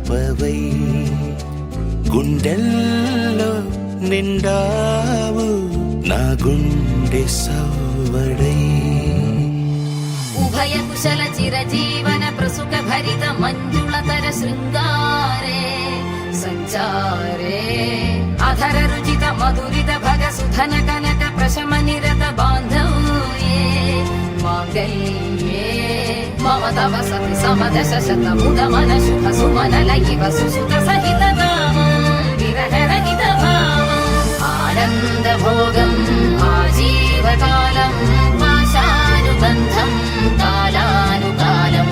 పాపవై గుండెల్లో నిండావు నా గుండె సవ్వడై ఉభయ కుశల చిరజీవన ప్రసుక భరిత మంజుళతర శృంగారే సంచారే అధర రుచిత మధురిత భగ సుధన కనక ప్రశమ నిరత బాంధవ్యే మాంగళ్యే మమ తవ సతి సమదశ శత ముదమన శుభ సుమనల ఇవ సుసుత సహిత విరహ రహిత భావం ఆనంద భోగం ఆజీవకాలం పాశానుబంధం కాలానుకాలం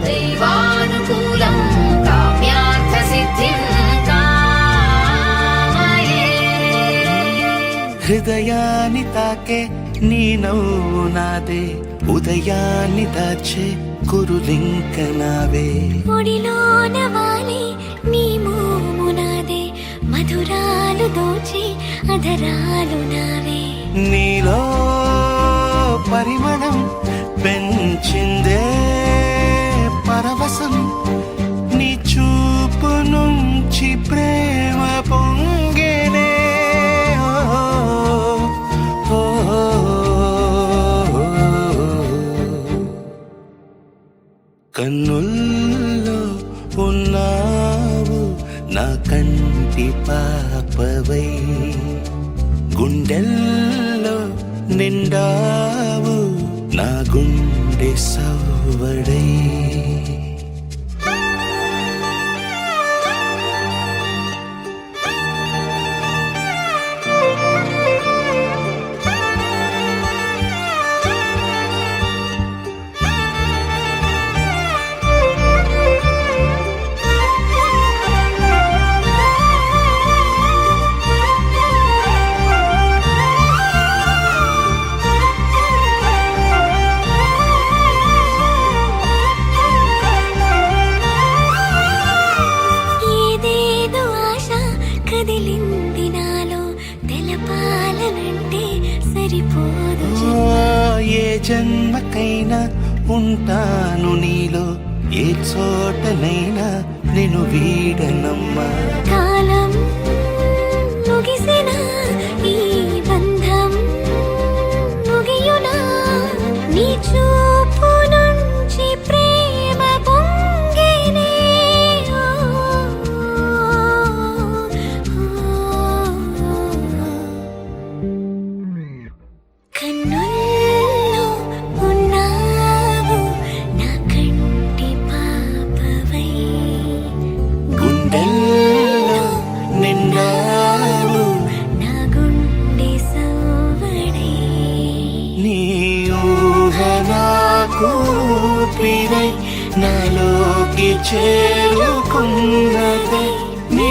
దైవానుకూలం కామ్యార్థ సిద్ధిం కామయే. హృదయాన్ని తాకే నీ నవ్వు నాదే ఉదయాన్ని దాచే కురులింక నావే ఒడిలోన వాలి నీ మోము నాదే మధురాలు దోచి అధరాలు నావే నీలో పరిమళం పెంచిందే పరవశం నీ చూపు నుంచి ప్రేమ పొంగేనే ఓ, ఓ, ఓ. కన్నుల్లో ఉన్నావు నా కంటి పాపవై గుండెల్లో నిండావు నా గుండె సవ్వడై ఏదేదో ఆశ కదిలింది నాలో తెలపాలనంటే సరిపోదు ఏ జన్మకైనా ఉంటాను నీలో ఏ చోటనైనా నేను వీడనమ్మా కాలం ముగిసిన ఈ బంధం ముగియునా నీ చూపు నుంచి ప్రేమ పొంగేనే కన్నుల్లో ఉన్నావు నా కంటి పాపవై గుండెల్లో నిండావు నా గుండె సవ్వడై నీ ఊహ నాకు ఊపిరై నాలోకి చేరుకున్నదే నీ